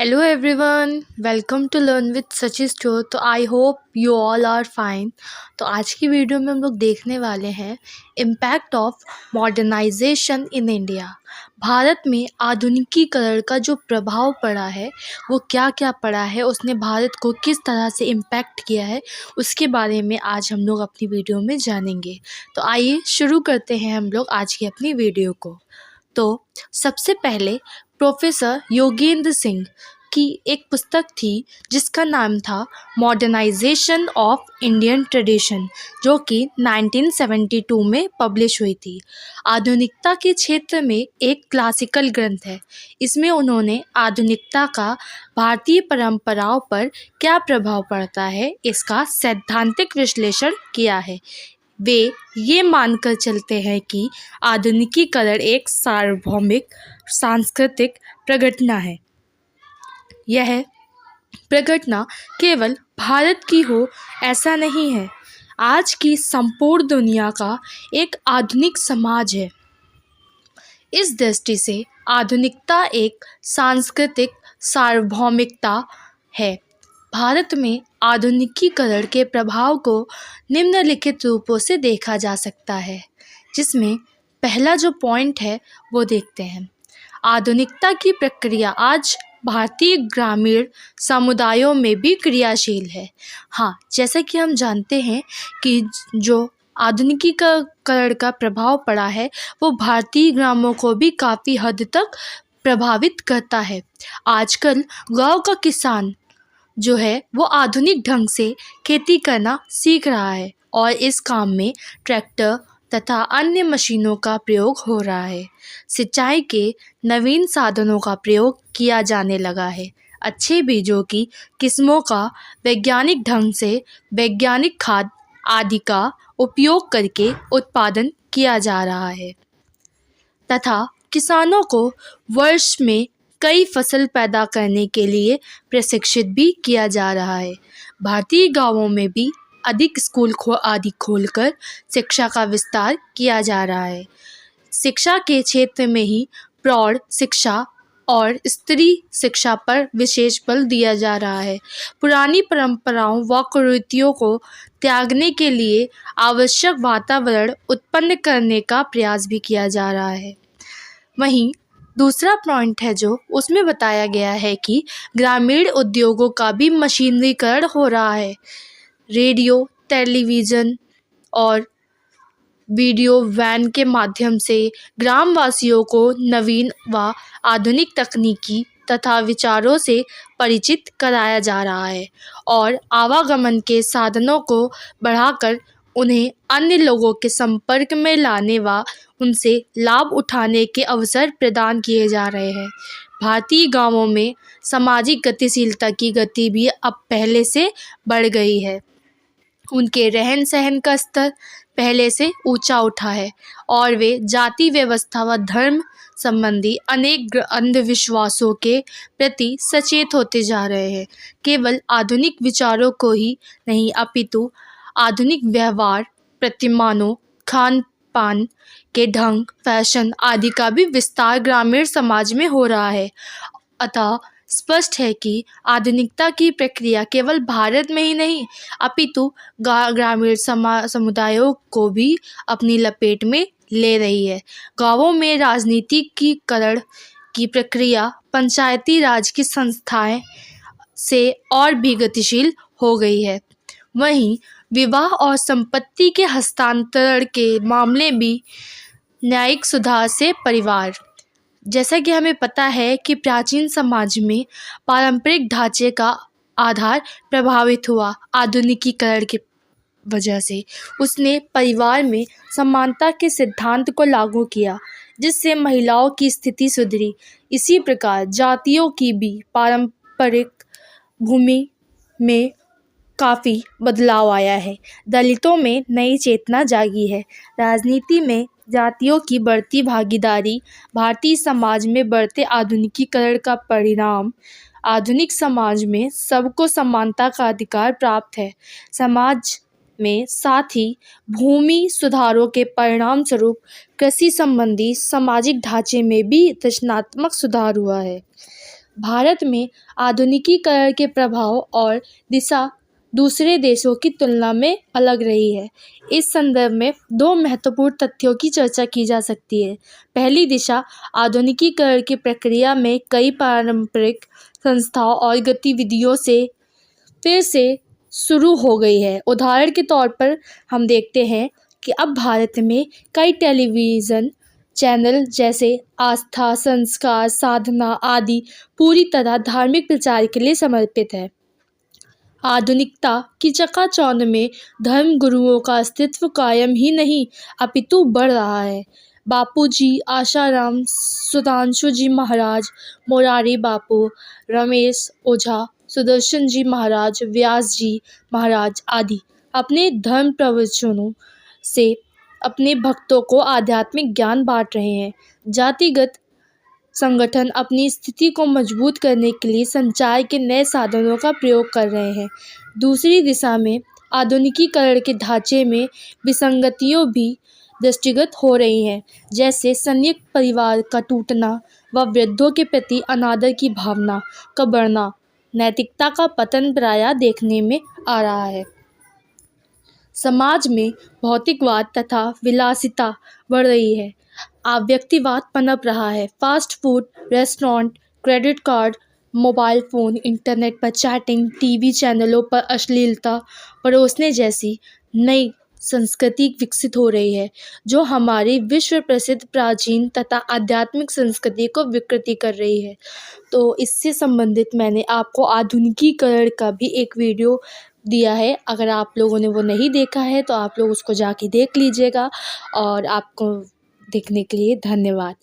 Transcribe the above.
Hello everyone, welcome to Learn with Sachi Store। तो I hope you all are fine. तो आज की video में हम लोग देखने वाले हैं impact of modernisation in India. Bharat में आधुनिकीकरण का जो प्रभाव पड़ा है वो क्या क्या पड़ा है, उसने भारत को किस तरह से इम्पैक्ट किया है, उसके बारे में आज हम लोग अपनी वीडियो में जानेंगे। तो आइए शुरू करते हैं हम लोग आज की अपनी वीडियो को। तो सबसे पहले प्रोफेसर योगेंद्र सिंह की एक पुस्तक थी जिसका नाम था मॉडर्नाइजेशन ऑफ इंडियन ट्रेडिशन, जो कि 1972 में पब्लिश हुई थी। आधुनिकता के क्षेत्र में एक क्लासिकल ग्रंथ है। इसमें उन्होंने आधुनिकता का भारतीय परंपराओं पर क्या प्रभाव पड़ता है इसका सैद्धांतिक विश्लेषण किया है। वे ये मानकर चलते हैं कि आधुनिकीकरण एक सार्वभौमिक सांस्कृतिक प्रघटना है। यह प्रघटना केवल भारत की हो ऐसा नहीं है, आज की संपूर्ण दुनिया का एक आधुनिक समाज है। इस दृष्टि से आधुनिकता एक सांस्कृतिक सार्वभौमिकता है। भारत में आधुनिकीकरण के प्रभाव को निम्नलिखित रूपों से देखा जा सकता है, जिसमें पहला जो पॉइंट है वो देखते हैं। आधुनिकता की प्रक्रिया आज भारतीय ग्रामीण समुदायों में भी क्रियाशील है। हाँ, जैसा कि हम जानते हैं कि जो आधुनिकीकरण का प्रभाव पड़ा है वो भारतीय ग्रामों को भी काफ़ी हद तक प्रभावित करता है। आजकल गांव का किसान जो है वो आधुनिक ढंग से खेती करना सीख रहा है और इस काम में ट्रैक्टर तथा अन्य मशीनों का प्रयोग हो रहा है। सिंचाई के नवीन साधनों का प्रयोग किया जाने लगा है। अच्छे बीजों की किस्मों का वैज्ञानिक ढंग से वैज्ञानिक खाद आदि का उपयोग करके उत्पादन किया जा रहा है तथा किसानों को वर्ष में कई फसल पैदा करने के लिए प्रशिक्षित भी किया जा रहा है। भारतीय गांवों में भी अधिक स्कूल आदि खोलकर शिक्षा का विस्तार किया जा रहा है। शिक्षा के क्षेत्र में ही प्रौढ़ शिक्षा और स्त्री शिक्षा पर विशेष बल दिया जा रहा है। पुरानी परंपराओं व कुरीतियों को त्यागने के लिए आवश्यक वातावरण उत्पन्न करने का प्रयास भी किया जा रहा है। वहीं दूसरा पॉइंट है जो उसमें बताया गया है कि ग्रामीण उद्योगों का भी मशीनीकरण हो रहा है। रेडियो, टेलीविज़न और वीडियो वैन के माध्यम से ग्रामवासियों को नवीन व आधुनिक तकनीकी तथा विचारों से परिचित कराया जा रहा है और आवागमन के साधनों को बढ़ाकर उन्हें अन्य लोगों के संपर्क में लाने व उनसे लाभ उठाने के अवसर प्रदान किए जा रहे हैं। भारतीय गांवों में सामाजिक गतिशीलता की गति भी अब पहले से बढ़ गई है। उनके रहन सहन का स्तर पहले से ऊंचा उठा है और वे जाति व्यवस्था व धर्म संबंधी अनेक अंधविश्वासों के प्रति सचेत होते जा रहे हैं। केवल आधुनिक विचारों को ही नहीं अपितु आधुनिक व्यवहार, प्रतिमानों, खान पान के ढंग, फैशन आदि का भी विस्तार ग्रामीण समाज में हो रहा है। अतः स्पष्ट है कि आधुनिकता की प्रक्रिया केवल भारत में ही नहीं अपितु ग्रामीण समुदायों को भी अपनी लपेट में ले रही है। गांवों में राजनीतिकीकरण की प्रक्रिया पंचायती राज की संस्थाएं से और भी गतिशील हो गई है। वहीं विवाह और संपत्ति के हस्तांतरण के मामले भी न्यायिक सुधार से परिवार, जैसा कि हमें पता है कि प्राचीन समाज में पारंपरिक ढांचे का आधार प्रभावित हुआ आधुनिकीकरण की वजह से। उसने परिवार में समानता के सिद्धांत को लागू किया जिससे महिलाओं की स्थिति सुधरी। इसी प्रकार जातियों की भी पारंपरिक भूमि में काफ़ी बदलाव आया है। दलितों में नई चेतना जागी है। राजनीति में जातियों की बढ़ती भागीदारी भारतीय समाज में बढ़ते आधुनिकीकरण का परिणाम। आधुनिक समाज में सबको समानता का अधिकार प्राप्त है। समाज में साथ ही भूमि सुधारों के परिणाम स्वरूप कृषि संबंधी सामाजिक ढांचे में भी रचनात्मक सुधार हुआ है। भारत में आधुनिकीकरण के प्रभाव और दिशा दूसरे देशों की तुलना में अलग रही है। इस संदर्भ में दो महत्वपूर्ण तथ्यों की चर्चा की जा सकती है। पहली दिशा, आधुनिकीकरण की प्रक्रिया में कई पारंपरिक संस्थाओं और गतिविधियों से फिर से शुरू हो गई है। उदाहरण के तौर पर हम देखते हैं कि अब भारत में कई टेलीविज़न चैनल जैसे आस्था, संस्कार, साधना आदि पूरी तरह धार्मिक प्रचार के लिए समर्पित है। आधुनिकता की चकाचौंध में धर्म गुरुओं का अस्तित्व कायम ही नहीं अपितु बढ़ रहा है। बापूजी, आशाराम, सुधांशु जी महाराज, मोरारी बापू, रमेश ओझा, सुदर्शन जी महाराज, व्यास जी महाराज आदि अपने धर्म प्रवचनों से अपने भक्तों को आध्यात्मिक ज्ञान बांट रहे हैं। जातिगत संगठन अपनी स्थिति को मजबूत करने के लिए संचार के नए साधनों का प्रयोग कर रहे हैं। दूसरी दिशा में आधुनिकीकरण के ढांचे में विसंगतियों भी दृष्टिगत हो रही हैं, जैसे संयुक्त परिवार का टूटना व वृद्धों के प्रति अनादर की भावना का बढ़ना, नैतिकता का पतन प्रायः देखने में आ रहा है। समाज में भौतिकवाद तथा विलासिता बढ़ रही है। व्यक्तिवाद पनप रहा है। Fast food, restaurant, credit card, mobile phone, internet पर चैटिंग, टीवी चैनलों पर अश्लीलता परोसने जैसी नई संस्कृति विकसित हो रही है, जो हमारी विश्व प्रसिद्ध प्राचीन तथा आध्यात्मिक संस्कृति को विकृति कर रही है। तो इससे संबंधित मैंने आपको आधुनिकीकरण का भी एक वीडियो दिया है। अगर आप लोगों ने वो नहीं देखा है तो आप लोग उसको जाके देख लीजिएगा। और आपको देखने के लिए धन्यवाद।